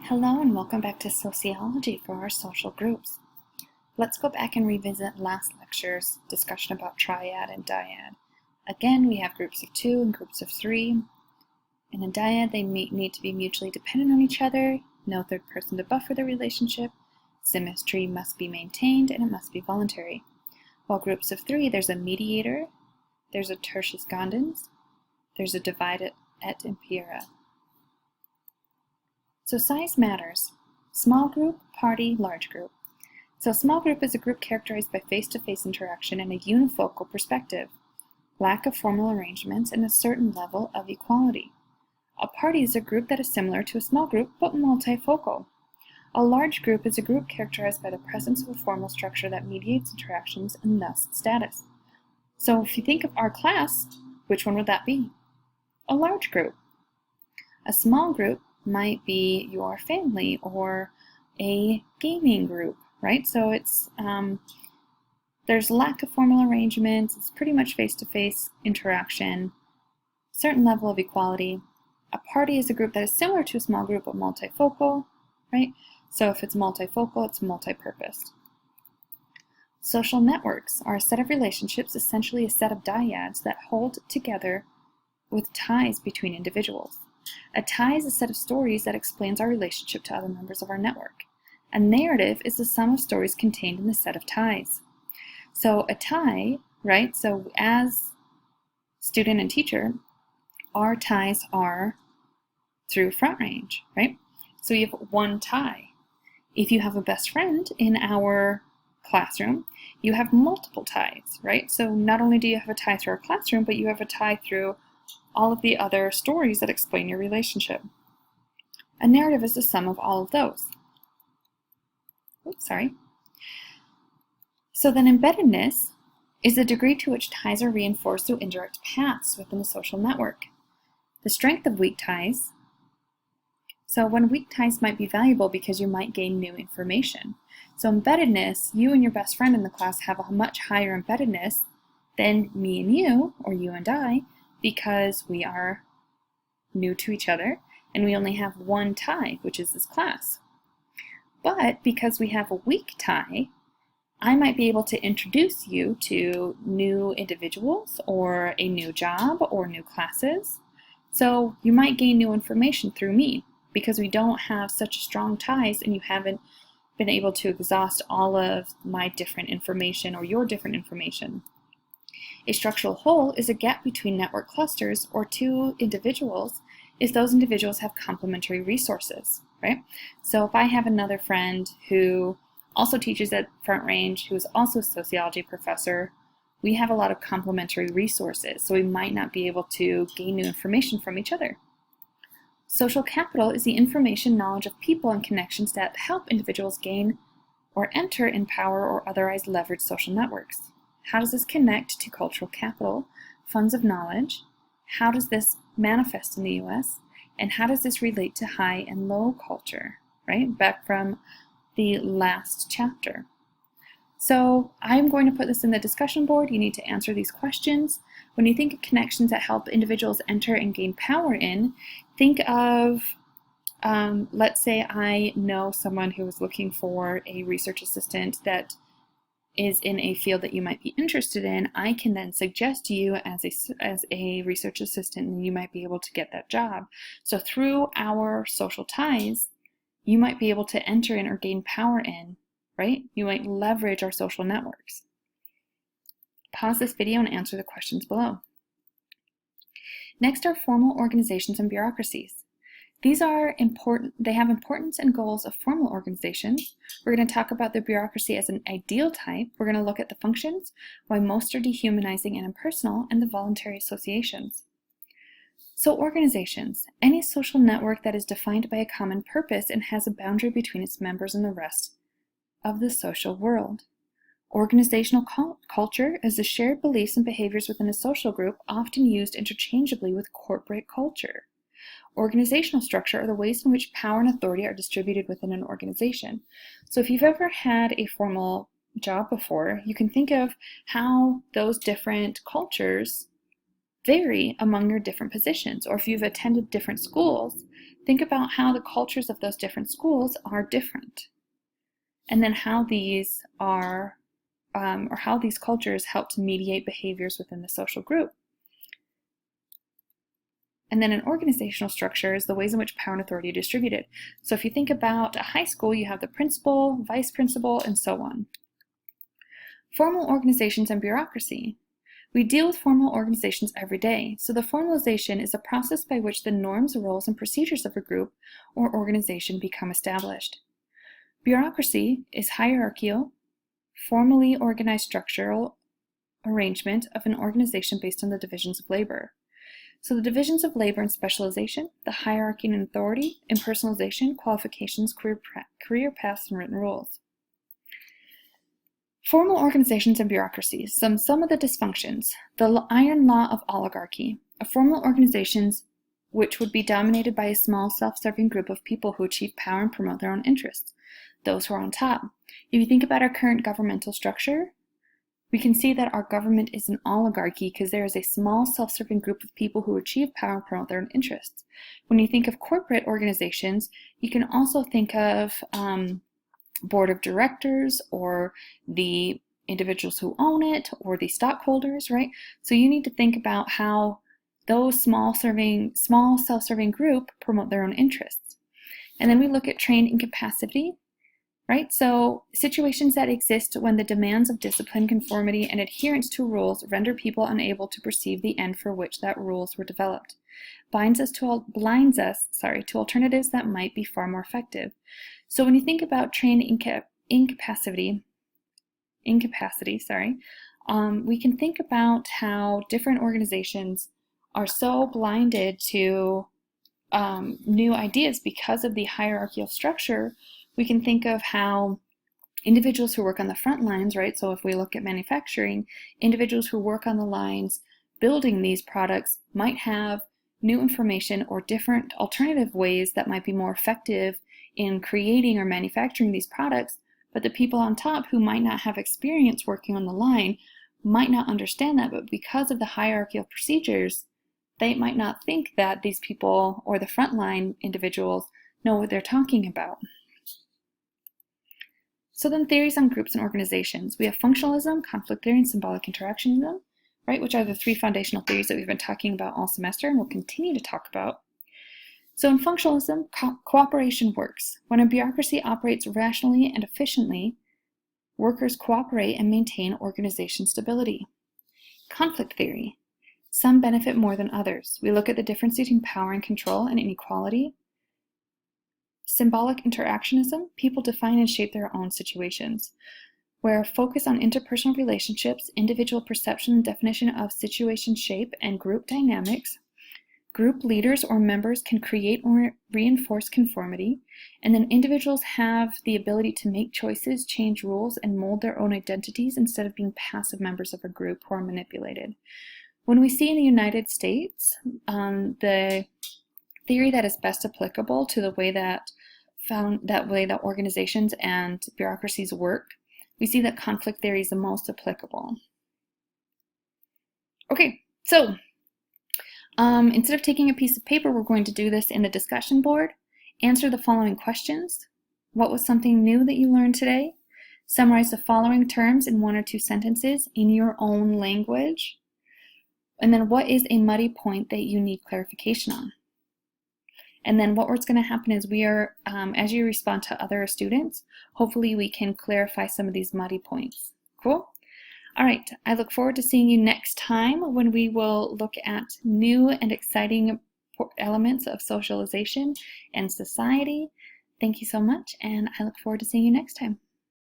Hello and welcome back to Sociology for our social groups. Let's go back and revisit last lecture's discussion about triad and dyad. Again, we have groups of two and groups of three. In a dyad, they need to be mutually dependent on each other, no third person to buffer the relationship, symmetry must be maintained, and it must be voluntary. While groups of three, there's a mediator, there's a tertius scandens, there's a divide et impera. So size matters. Small group, party, large group. So small group is a group characterized by face-to-face interaction and a unifocal perspective, lack of formal arrangements, and a certain level of equality. A party is a group that is similar to a small group but multifocal. A large group is a group characterized by the presence of a formal structure that mediates interactions and thus status. So if you think of our class, which one would that be? A large group. A small group might be your family or a gaming group, right? So it's there's lack of formal arrangements, it's pretty much face-to-face interaction, certain level of equality. A party is a group that is similar to a small group but multifocal, right? So if it's multifocal, it's multi-purposed. Social networks are a set of relationships, essentially a set of dyads that hold together with ties between individuals. A tie is a set of stories that explains our relationship to other members of our network. A narrative is the sum of stories contained in the set of ties. So a tie, right, so as student and teacher, our ties are through Front Range, right? So you have one tie. If you have a best friend in our classroom, you have multiple ties, right? So not only do you have a tie through our classroom, but you have a tie through all of the other stories that explain your relationship. A narrative is the sum of all of those. Oops, sorry. So then embeddedness is the degree to which ties are reinforced through indirect paths within a social network. The strength of weak ties. So when weak ties might be valuable because you might gain new information. So embeddedness, you and your best friend in the class have a much higher embeddedness than me and you, or you and I, because we are new to each other and we only have one tie, which is this class. But because we have a weak tie, I might be able to introduce you to new individuals or a new job or new classes. So you might gain new information through me because we don't have such strong ties and you haven't been able to exhaust all of my different information or your different information. A structural whole is a gap between network clusters or two individuals if those individuals have complementary resources, right? So if I have another friend who also teaches at Front Range, who is also a sociology professor, we have a lot of complementary resources, so we might not be able to gain new information from each other. Social capital is the information, knowledge of people, and connections that help individuals gain or enter in power or otherwise leverage social networks. How does this connect to cultural capital, funds of knowledge? How does this manifest in the US? And how does this relate to high and low culture, right? Back from the last chapter. So I'm going to put this in the discussion board. You need to answer these questions. When you think of connections that help individuals enter and gain power in, think of, let's say I know someone who is looking for a research assistant that is in a field that you might be interested in. I can then suggest you as a research assistant and you might be able to get that job. So through our social ties, you might be able to enter in or gain power in, right? You might leverage our social networks. Pause this video and answer the questions below. Next are formal organizations and bureaucracies. These are important, they have importance and goals of formal organizations. We're going to talk about the bureaucracy as an ideal type. We're going to look at the functions, why most are dehumanizing and impersonal, and the voluntary associations. So organizations, any social network that is defined by a common purpose and has a boundary between its members and the rest of the social world. Organizational culture is the shared beliefs and behaviors within a social group, often used interchangeably with corporate culture. Organizational structure are the ways in which power and authority are distributed within an organization. So if you've ever had a formal job before, you can think of how those different cultures vary among your different positions. Or if you've attended different schools, think about how the cultures of those different schools are different, and then how these are, or how these cultures help to mediate behaviors within the social group. And then an organizational structure is the ways in which power and authority are distributed. So if you think about a high school, you have the principal, vice principal, and so on. Formal organizations and bureaucracy. We deal with formal organizations every day, so the formalization is a process by which the norms, roles, and procedures of a group or organization become established. Bureaucracy is hierarchical, formally organized structural arrangement of an organization based on the divisions of labor. So the divisions of labor and specialization, the hierarchy and authority, impersonalization, qualifications, career paths, and written rules. Formal organizations and bureaucracies. Some of the dysfunctions. The iron law of oligarchy. A formal organizations which would be dominated by a small self-serving group of people who achieve power and promote their own interests. Those who are on top. If you think about our current governmental structure, we can see that our government is an oligarchy because there is a small self-serving group of people who achieve power and promote their own interests. When you think of corporate organizations, you can also think of board of directors or the individuals who own it or the stockholders, right? So you need to think about how those small self-serving group promote their own interests. And then we look at trained incapacity. Right? So situations that exist when the demands of discipline, conformity, and adherence to rules render people unable to perceive the end for which that rules were developed. Blinds us to alternatives that might be far more effective. So when you think about trained incapacity, we can think about how different organizations are so blinded to new ideas because of the hierarchical structure. We can think of how individuals who work on the front lines, right? So if we look at manufacturing, individuals who work on the lines building these products might have new information or different alternative ways that might be more effective in creating or manufacturing these products, but the people on top who might not have experience working on the line might not understand that, but because of the hierarchical procedures, they might not think that these people or the frontline individuals know what they're talking about. So then theories on groups and organizations. We have functionalism, conflict theory, and symbolic interactionism, right, which are the three foundational theories that we've been talking about all semester and will continue to talk about. So in functionalism, cooperation works. When a bureaucracy operates rationally and efficiently, workers cooperate and maintain organization stability. Conflict theory. Some benefit more than others. We look at the difference between power and control and inequality. Symbolic interactionism, people define and shape their own situations, where focus on interpersonal relationships, individual perception and definition of situation shape, and group dynamics. Group leaders or members can create or reinforce conformity, and then individuals have the ability to make choices, change rules, and mold their own identities instead of being passive members of a group who are manipulated. When we see in the United States, the theory that is best applicable to the way that organizations and bureaucracies work, we see that conflict theory is the most applicable. Okay, so instead of taking a piece of paper, we're going to do this in the discussion board. Answer the following questions. What was something new that you learned today? Summarize the following terms in 1 or 2 sentences in your own language. And then what is a muddy point that you need clarification on? And then what's going to happen is we are, as you respond to other students, hopefully we can clarify some of these muddy points. Cool? All right, I look forward to seeing you next time when we will look at new and exciting elements of socialization and society. Thank you so much, and I look forward to seeing you next time.